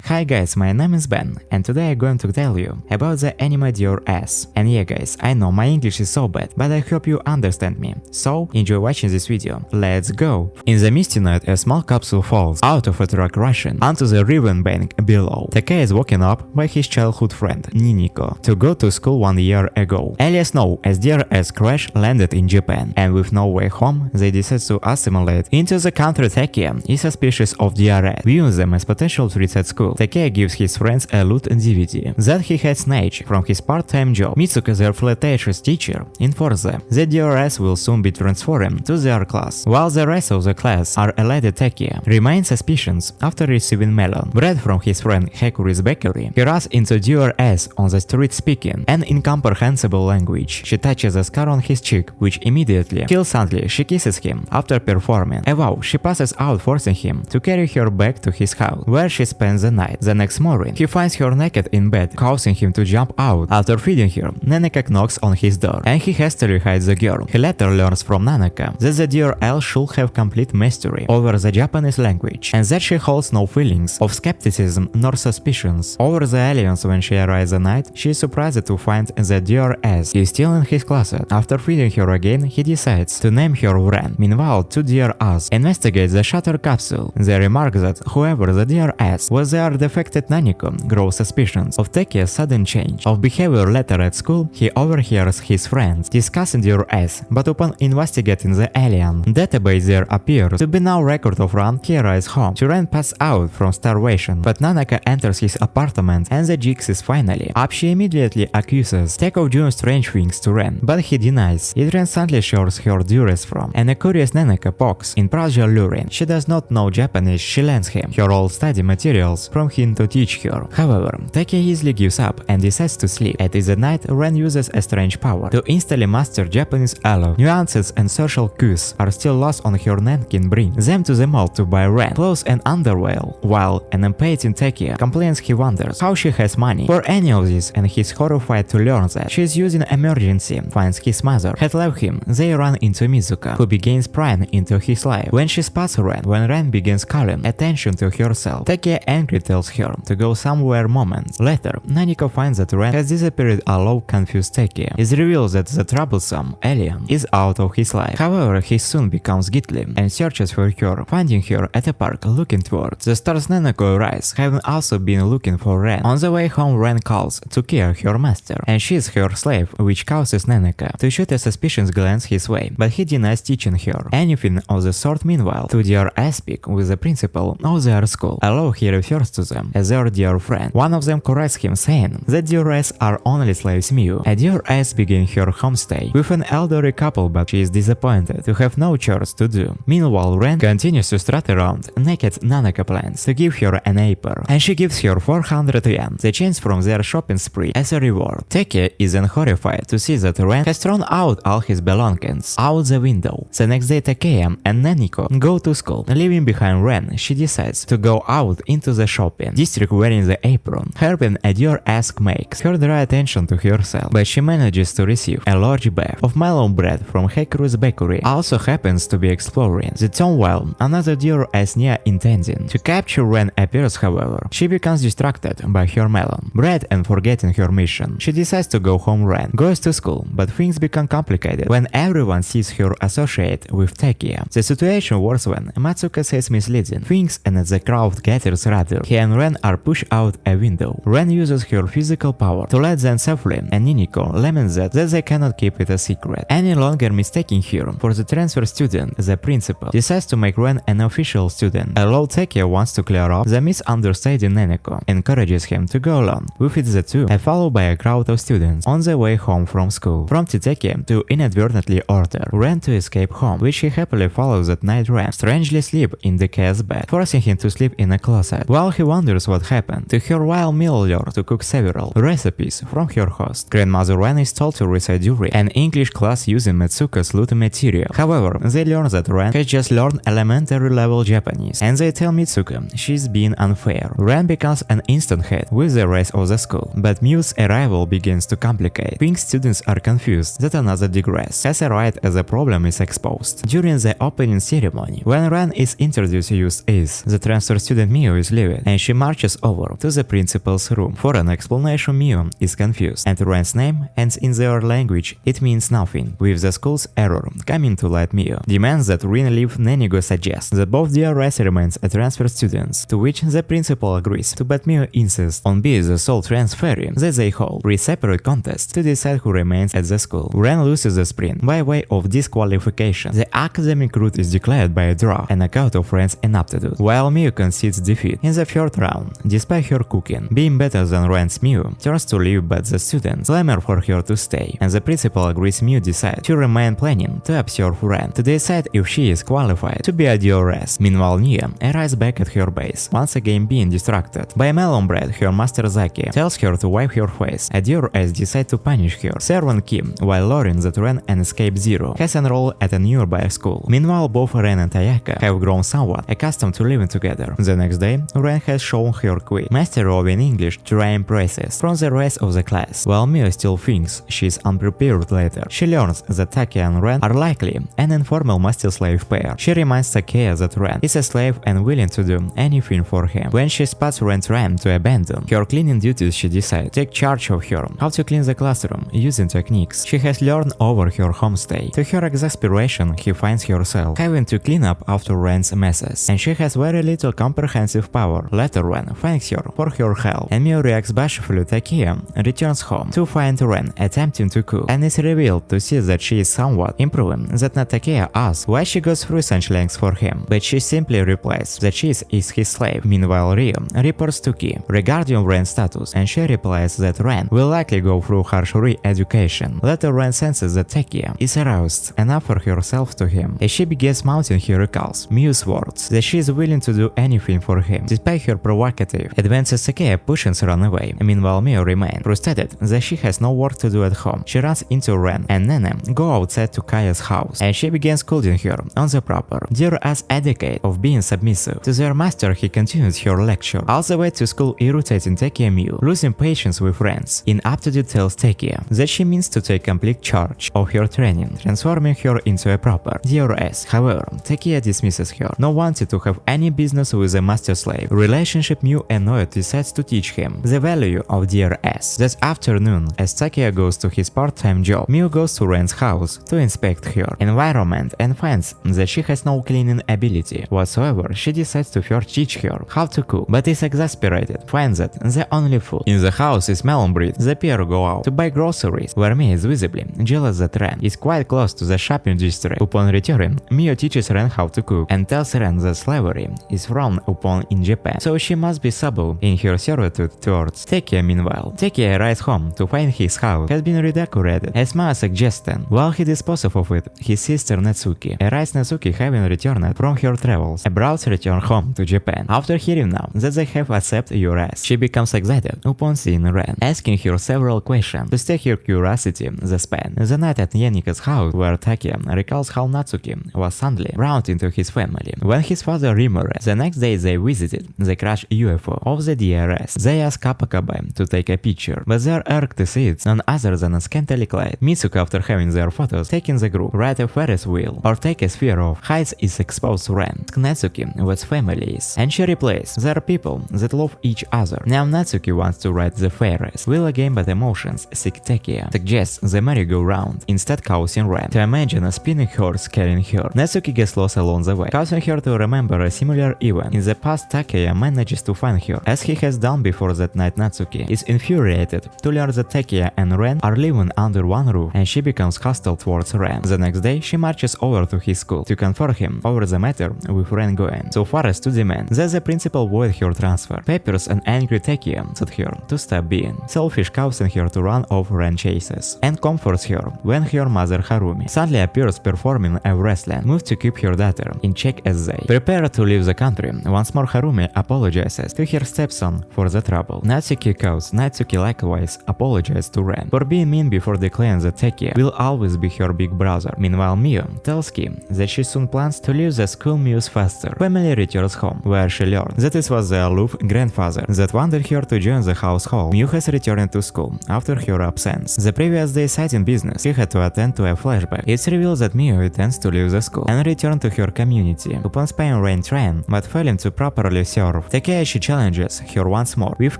Hi guys, my name is Ben, and today I'm going to tell you about the anime Your Ass. And yeah guys, I know my English is so bad, but I hope you understand me. So, enjoy watching this video. Let's go! In the misty night, a small capsule falls out of a truck rushing onto the riverbank below. Takei is woken up by his childhood friend, Niniko, to go to school 1 year ago. Alias known as DRS crash landed in Japan, and with no way home, they decide to assimilate into the country. Takei is suspicious of DRS, viewing them as potential threats at school. Takei gives his friends a loot DVD that he had snatched from his part-time job. Mitsuka, their flirtatious teacher, informs them that DRS will soon be transformed to their class, while the rest of the class are elated. Takei remains suspicious after receiving melon bread from his friend Hekuri's bakery. He runs into DRS on the street speaking an incomprehensible language. She touches a scar on his cheek, which immediately kills. Suddenly, she kisses him after performing a vow. She passes out, forcing him to carry her back to his house, where she spends the night. The next morning, he finds her naked in bed, causing him to jump out. After feeding her, Nanaka knocks on his door, and he hastily hides the girl. He later learns from Nanaka that the DRL should have complete mastery over the Japanese language, and that she holds no feelings of skepticism nor suspicions over the aliens. When she arrives at night, she is surprised to find that DRS is still in his closet. After feeding her again, he decides to name her Ren. Meanwhile, two DRS investigate the shutter capsule. They remark that whoever the DRS was, the artifacted Naniko grows suspicions of Takei's sudden change of behavior. Later at school, he overhears his friends discussing DRS, but upon investigating the alien database, there appears to be no record of Ren. He arrives home to Ren pass out from starvation, but Nanaka enters his apartment and the Jix is finally up. She immediately accuses Takei of doing strange things to Ren, but he denies it. Ren suddenly shows her duress from, and a curious Nanaka pokes in Prajia luring. She does not know Japanese. She lends him her old study materials from him to teach her. However, Takei easily gives up and decides to sleep. At the night, Ren uses a strange power to instantly master Japanese alo. Nuances and social cues are still lost on her. Nankin brings them to the mall to buy Ren clothes and underwear, while an impatient Takei complains. He wonders how she has money for any of this, and he's horrified to learn that she is using emergency funds his mother had left him. They run into Mizuka, who begins prying into his life when she spots Ren. When Ren begins calling attention to herself, Takei angry tells her to go somewhere. Moments later, Naniko finds that Ren has disappeared. Alone, confused Takei is revealed that the troublesome alien is out of his life. However, he soon becomes giddy and searches for her, finding her at a park looking towards the stars. Nanako arrives, having also been looking for Ren. On the way home, Ren calls to kill her master, and she is her slave, which causes Nanaka to shoot a suspicious glance his way, but he denies teaching her anything of the sort. Meanwhile, two DRS speak with the principal of their school. Although he refers to them as their dear friend, one of them corrects him, saying that DRS are only slaves. Miu, a DRS, begins her homestay with an elderly couple, but she is disappointed to have no chores to do. Meanwhile, Ren continues to strut around naked. Nanaka plans to give her an apron, and she gives her 400 yen, the change from their shopping spree, as a reward. Takei is then horrified to see that Ren has thrown out all his belongings out the window. The next day, Takei and Naniko go to school. Leaving behind Ren, she decides to go out into the shopping district wearing the apron. Helping a DRS makes her draw attention to herself, but she manages to receive a large bag of melon bread from Hekuri's bakery. Also happens to be exploring the town while another DRS near intending to capture Ren appears. However, she becomes distracted by her melon bread and forgetting her mission. She decides to go home. Ren goes to school, but things become complicated when everyone sees her associated with Takei. The situation worsens when Matsuka says misleading things, and as the crowd gathers rather, he and Ren are pushed out a window. Ren uses her physical power to let them safely, and Niniko laments that they cannot keep it a secret any longer, mistaking her for the transfer student. The principal decides to make Ren an official student. Although Takei wants to clear up the misunderstanding, Nanako encourages him to go along. With it, the two are followed by a crowd of students on their way home from school, prompting Takei to inadvertently order Ren to escape home, which he happily follows. At night, Ren strangely sleeps in the K's bed, forcing him to sleep in a closet. While he wonders what happened to her, while Miller to cook several recipes from her host, Grandmother Ren is told to recite during an English class using Matsuka's loot material. However, they learn that Ren has just learned elementary level Japanese, and they tell Mitsuka she's being unfair. Ren becomes an instant hit with the rest of the school, but Miu's arrival begins to complicate things. Students are confused that another digress has arrived as a problem is exposed. During the opening ceremony, when Ren is introduced, used is the transfer student Miu is leaving, and and she marches over to the principal's room. For an explanation, Miu is confused, and Ren's name ends in their language, it means nothing. With the school's error coming to light, Miu demands that Rin leave. Nenigo suggests that both DRS remains a transfer students, to which the principal agrees, but Miu insists on being the sole transferee that they hold. Three separate contests to decide who remains at the school. Ren loses the sprint by way of disqualification. The academic route is declared by a draw, a knockout of Ren's inaptitude, while Miu concedes defeat. In the third round, despite her cooking being better than Ren's, Miu turns to leave, but the students clamor for her to stay, and the principal agrees. Miu decides to remain, planning to observe Ren to decide if she is qualified to be a DRS. Meanwhile, Nia arrives back at her base, once again being distracted by melon bread. Her master Zaki tells her to wipe her face. A DRS decides to punish her, servant Kim, while learning that Ren and Escape Zero has enrolled at a nearby school. Meanwhile, both Ren and Ayaka have grown somewhat accustomed to living together. The next day, Ren has shown her quick mastery of English to rain praises from the rest of the class, while Mia still thinks she is unprepared. Later, she learns that Taki and Ren are likely an informal master-slave pair. She reminds Takeya that Ren is a slave and willing to do anything for him. When she spots Ren's Ren to abandon her cleaning duties, she decides to take charge of her, how to clean the classroom using techniques she has learned over her homestay. To her exasperation, he finds herself having to clean up after Ren's messes, and she has very little comprehensive power. Later, Ren thanks her for her help, and Mio reacts bashfully. Takeya returns home to find Ren attempting to cook, and is revealed to see that she is somewhat improving. That Takeya asks why she goes through such lengths for him, but she simply replies that she is his slave. Meanwhile, Ryo reports to Ki regarding Ren's status, and she replies that Ren will likely go through harsh re-education. Later, Ren senses that Takeya is aroused and offers herself to him. As she begins mounting, he recalls Miu's words that she is willing to do anything for him. Despite her provocative advances, Takeya pushes Ren away. Meanwhile, Miu remains frustrated that she has no work to do at home. She runs into Ren and Nene go outside to Kaya's house, and she begins scolding her on the proper DRS etiquette of being submissive. To their master, he continues her lecture all the way to school, irritating Takeya. Miu, losing patience with Ren's inaptitude, tells Takeya that she means to take complete charge of her training, transforming her into a proper DRS. However, Takeya dismisses her, not wanting to have any business with a master-slave relationship. Miu, annoyed, decides to teach him the value of DRS. That afternoon, as Takeya goes to his part-time job, Miu goes to Ren's house to inspect her environment and finds that she has no cleaning ability whatsoever. She decides to first teach her how to cook, but is exasperated, finds that the only food in the house is melon bread. The pair go out to buy groceries, where Miu is visibly jealous that Ren is quite close to the shopping district. Upon returning, Miu teaches Ren how to cook and tells Ren that slavery is frowned upon in Japan, so she must be subtle in her servitude towards Takeya. Meanwhile, Takeya arrives home to find his house has been redecorated as Miu suggested. While he disposes of it, his sister Natsuki arrives. Natsuki, having returned from her travels, about to return home to Japan. After hearing now that they have accepted URS, she becomes excited upon seeing Ren, asking her several questions to stake her curiosity. The span the night at Yanika's house, where Takeya recalls how Natsuki was suddenly brought into his family when his father remarried. The next day, they visited the crashed UFO of the DRS. They ask Kapakabe to take a picture, but they are irked to see it's none other than a scantily clad Mitsuko. After having their photos taken, the group ride a Ferris wheel or take a sphere of heights is exposed to Ren. Natsuki what family is, and she replies there are people that love each other. Now Natsuki wants to ride the Ferris wheel again, but emotions sick Takeya suggests the merry-go-round, instead causing Ren to imagine a spinning horse carrying her. Natsuki gets lost along the way, causing her to remember a similar event in the past. Takeya manages to find her, as he has done before that night. Natsuki is infuriated to learn that Takeya and Ren are living under one roof, and she becomes hostile towards Ren. The next day, she marches over to his school to confront him over the matter, with Ren going so far as to demand that the principal void her transfer. Peppers an angry Takeya told her to stop being selfish, causing her to run off Ren chases, and comforts her when her mother Harumi suddenly appears performing a wrestling move to keep her daughter in check as they prepare to leave the country. Once more, Harumi apologizes to her stepson for the trouble. Natsuki calls. Natsuki likewise apologizes to Ren for being mean before declaring that Takeya will always be her big brother. Meanwhile, Miu tells Kim that she soon plans to leave the school moves faster. Family returns home, where she learns that it was the aloof grandfather that wanted her to join the household. Miu has returned to school after her absence. The previous day site in business, he had to attend to a flashback. It's revealed that Miu intends to leave the school and return to her community. Upon spying Ren train, but failing to properly serve off. Takeshi challenges her once more with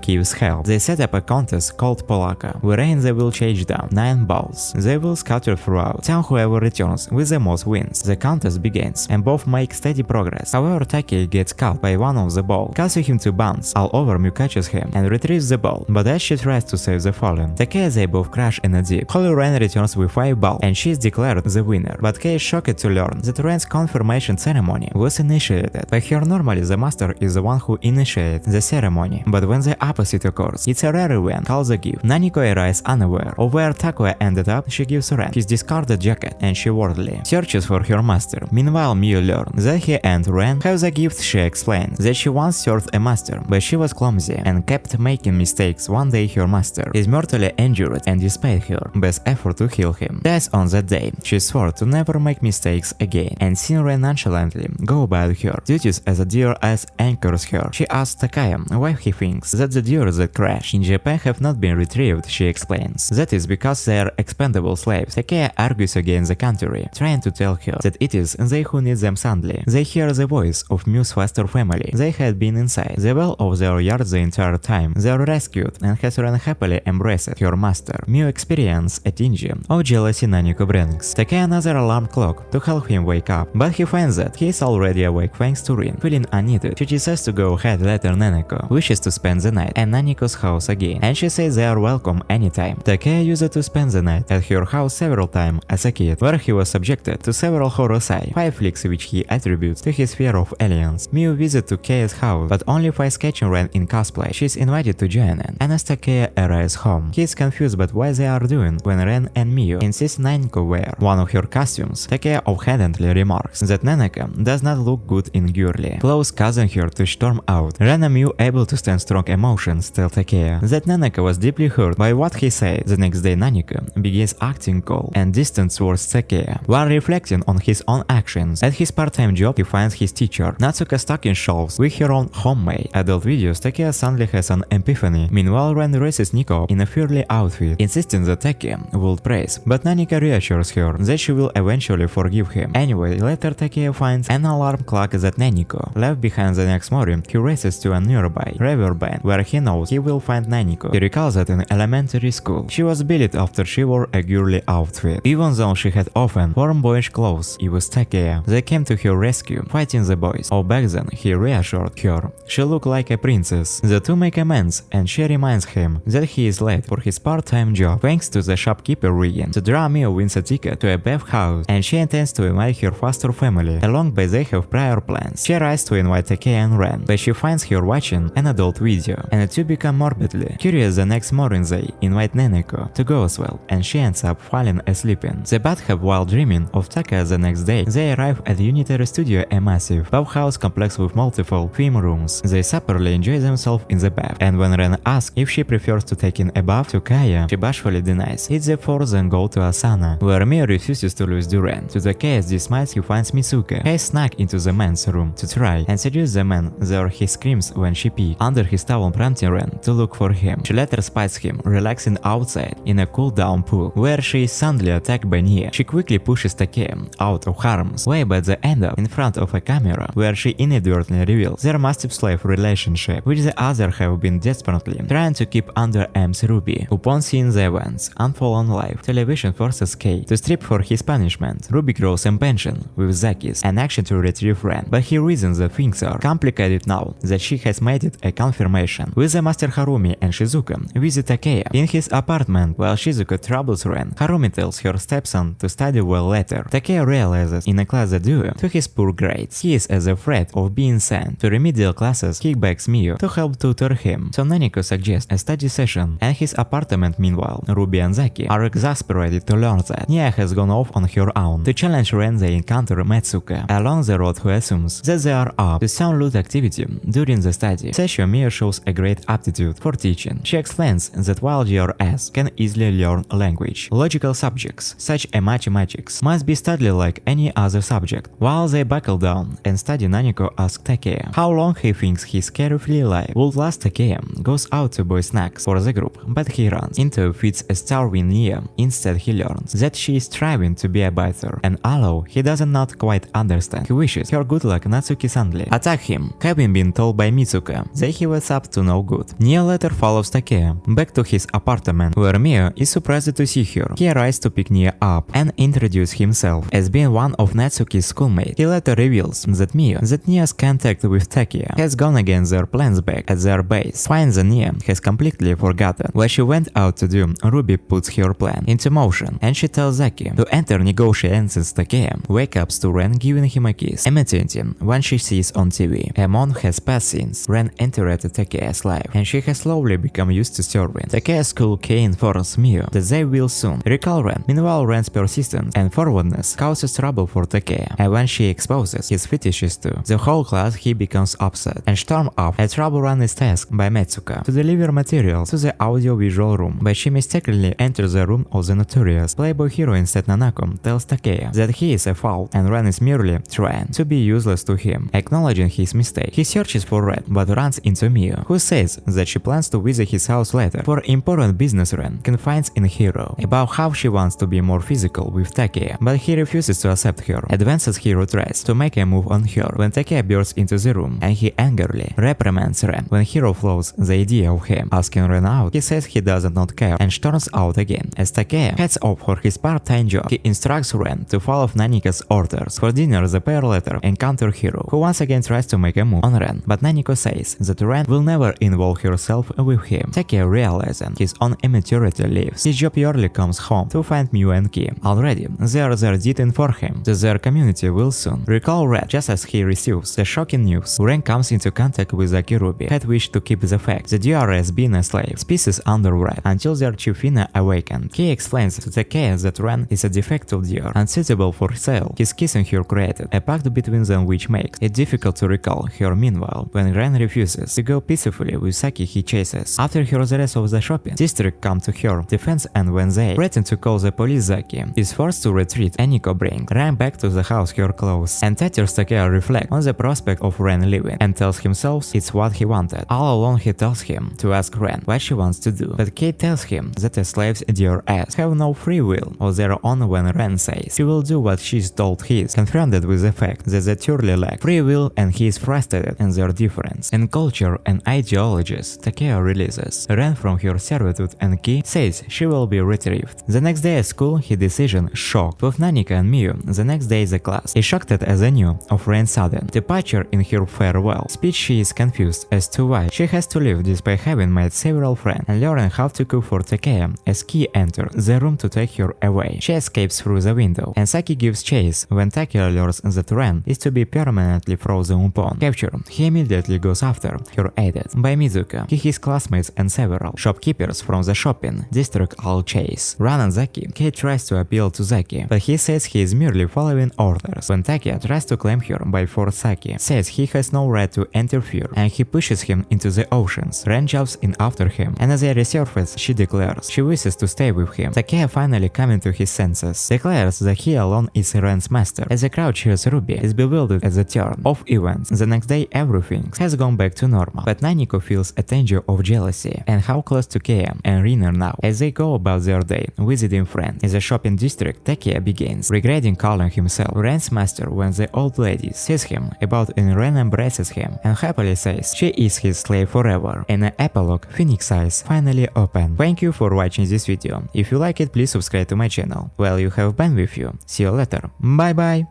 Kyi's help. They set up a contest called Polaka, wherein they will chase down 9 balls. They will scatter throughout, and whoever returns with the most wins. The contest begins, and both make steady progress. However, Take gets caught by one of the balls, causing him to bounce. All over, Mew catches him and retrieves the ball, but as she tries to save the fallen, Take they both crash in a dip. Holy Ren returns with 5 balls, and she is declared the winner, but Kei is shocked to learn that Ren's confirmation ceremony was initiated by her. Normally, the master is the one who initiates the ceremony, but when the opposite occurs, it's a rare event called the gift. Naniko arrives unaware of where Takue ended up. She gives Ren his discarded jacket, and she worriedly searches for her master. Meanwhile, Mew learns that he and Ren have the gift. She explains that she once served a master, but she was clumsy and kept making mistakes. One day her master is mortally injured, and despite her best effort to heal him, thus on that day she swore to never make mistakes again, and seeing Ren nonchalantly go about her duties as a deer as anchors her, she asks Takaya why he thinks that the deer that crashed in Japan have not been retrieved. She explains that is because they are expendable slaves. Takaya argues against the contrary, trying to tell her that it is they who need them suddenly. They hear the voice of Mew's foster family. They had been inside the well of their yard the entire time. They are rescued, and has Ren happily embraced her master. Mew experiences a tinge of jealousy Naniko brings. Takaya another alarm clock to help him wake up, but he finds that he is already awake thanks to Rin. Feeling unneeded, she decides to go ahead. Later, Nanako wishes to spend the night at Naniko's house again, and she says they are welcome anytime. Takaya used to spend the night at her house several times as a kid, where he was subjected to several horosai, 5 flicks which he attributes to his fear of aliens. Mew visits Takeya's house, but only finds catching Ren in cosplay. She is invited to join in, and as Takaya arrives home, he is confused about what they are doing when Ren and Mew insist Nanako wear one of her costumes. Takaya offhandedly remarks that Nanako does not look good in girly clothes, causing her to storm out. Ren and Mew, able to stand strong emotions, tell Takaya that Nanako was deeply hurt by what he said. The next day, Nanako begins acting cold and distant towards Takaya. While reflecting on his own actions at his part-time job, he finds his teacher Natsuka stuck in shelves with her own homemade adult videos. Takaya suddenly has an epiphany. Meanwhile, Ren races Nico in a furry outfit, insisting that Takaya will praise, but Nanika reassures her that she will eventually forgive him. Anyway, later Takaya finds an alarm clock that Naniko left behind. The next morning, he races to a nearby riverbed where he knows he will find Naniko. He recalls that in elementary school, she was bullied after she wore a girly outfit. Even though she had often worn boyish clothes, it was Takaya. They came to her rescue, fighting the boys. Oh, back then, he reassured her she looked like a princess. The two make amends, and she reminds him that he is late for his part-time job. Thanks to the shopkeeper Regan, the Mew wins a ticket to a bath house, and she intends to invite her foster family along, but they have prior plans. She tries to invite Takaya and Ren, but she finds her watching an adult video, and the two become morbidly curious. The next morning they invite Nanako to go as well, and she ends up falling asleep in the bathtub while dreaming of Taka. The next day they arrive at the Unitary Studio, a massive bathhouse complex with multiple theme rooms. They separately enjoy themselves in the bath, and when Ren asks if she prefers to take in a bath to Kaya, she bashfully denies. It's the four then go to Asana, where Mia refuses to lose Duran. To the Kaya's dismay, he finds Mitsuka. Kaya snuck into the men's room to try and seduce the man. There he screams when she peeks under his towel, prompting Ren to look for him. She later spies him relaxing outside in a cool-down pool, where she is suddenly attacked by Nia. She quickly pushes Takaya out of harm's way, but they end up in front of a camera, where she inadvertently reveals their massive slave relationship, which the other have been desperately trying to keep under arms. Ruby, upon seeing the events unfold on live television, forces Kay to strip for his punishment. Ruby grows impatient with Zaki's an action to retrieve Ren, but he reasons that things are complicated now that she has made it a confirmation. With the Master Harumi and Shizuka visit Takaya in his apartment while Shizuka troubles Ren. Harumi tells her stepson to study well later. Takaya realizes in a class that due to his poor grades, he is as afraid of being sent to remedial classes. He begs Miyu to help tutor him, so Naniko suggests a study session at his apartment. Meanwhile, Ruby and Zaki are exasperated to learn that Nia has gone off on her own. To challenge Ren, they encounter Matsuka along the road, who assumes that they are up to some lewd activity during the study session. Mia shows a great aptitude for teaching. She explains that while GRS can easily learn language, logical subjects such as mathematics must be studied like any other subject. While they buckle down and study, Naniko asks Takaya how long he thinks his carefree life would last. Takaya goes out to buy snacks for the group, but he runs into fits a starving Nia. Instead, he learns that she is striving to be a better, and although he does not quite understand, he wishes her good luck. Natsuki suddenly attacks him, having being told by Mitsuka that he was up to no good. Nia later follows Takea back to his apartment, where Mio is surprised to see her. He arrives to pick Nia up and introduce himself as being one of Natsuki's schoolmates. He later reveals that Nia's contact with Takea has gone against their plans back at their base. Finds that Nia has completely forgotten what she went out to do. Ruby puts her plan into motion, and she tells Zaki to enter negotiations with Takea, wake up to Ren giving him a kiss, imitating one she sees on TV. Among has past scenes, Ren entered Takea's life, and she has slowly become used to serving. Takea's cool K informs Mio that they will soon recall Ren. Meanwhile, Ren's persistence and forwardness causes trouble for Takea, and when she exposes his fetishes to the whole class, he becomes upset and storms off. A trouble run is tasked by Mitsuka to deliver materials to the audio-visual room, but she mistakenly enters the room of the notorious Playboy hero. Instead, Nanako tells Takea that he is a fool and Ren is merely trying to be useless to him. Acknowledging his mistake, he searches for Ren but runs into Mio, who says that she plans to visit his house later for important business. Ren confides in Hiro about how she wants to be more physical with Takea, but he refuses to accept her. Advances Hiro tries to make a move on her when Takea bursts into the room, and he angrily reprimands Ren. When Hiro floats the idea of him asking Ren out, he says he does not care and storms out again. As Takea heads off for his part-time job, he instructs Ren to follow Naniko's orders. For dinner, the pair later encounter Hiro, who once again tries to make a move on Ren, but Naniko says that Ren will never involve herself with him. Takea, realizing his own immaturity, leaves. His job early comes home to find Miu and Ki. Already, there did inform him that their community will soon recall Ren. Just as he receives the shocking news, Ren comes into contact with Zaki. Ruby had wished to keep the fact that DRS being a slave species under Ren until their chief Fina awakened. He explains to Takea that Ren is a defective deer, unsuitable for sale. His kissing her created a pact between them which makes it difficult to recall her. Meanwhile, when Ren refuses to go peacefully with Saki, he chases after her the rest of the shopping district come to her defense, and when they threaten to call the police, Zaki is forced to retreat. Eniko brings Ren back to the house, her clothes, and Tetsuya Takea reflect on the prospect of Ren leaving and tells himself it's what he wanted. All along he tells him to ask Ren what she wants to do, but Kate tells him that the slaves DRS have no free will of their own. When Ren says he will do what she's told, he is confronted with the fact that they truly lack free will, and he is frustrated in their difference in culture and ideologies. Takea releases Ren from her servitude, and Ki says she will be retrieved. The next day at school, he decision shocked with Nanika and Miu. The next day the class is shocked as they knew of Ren's sudden departure. In her farewell speech, she is confused as to why she has to leave despite having made several friends and learning how to cook for Takea. As Ki enters the room to take her away, she escapes through the window, and Saki gives chase when Takea learns that Ren is to be permanently frozen upon capture. He immediately goes after her, aided by Mizuka, his classmates, and several shopkeepers from the shopping district all chase Ran and Zaki. Kate tries to appeal to Zaki, but he says he is merely following orders. When Takea tries to claim her by force, Saki says he has no right to interfere, and he pushes him into the oceans. Ren jumps in after him, and as they resurface, she declares she wishes to stay with him. Takea, finally coming to his senses, declares that he alone is Ren's master. As the crowd cheers, Ruby is bewildered at the turn of events. The next day, everything has gone back to normal, but Naniko feels a tinge of jealousy and how close to Kea and Rin are now. As they go about their day visiting friends in the shopping district, Takea begins regretting calling himself Ren's master when the old lady sees him about, and Ren embraces him and happily says she is his slave forever. In an epilogue, Phoenix eyes finally open. Thank you for watching this video. If you like it, please subscribe to my channel. Well, you have been with you. See you later. Bye bye.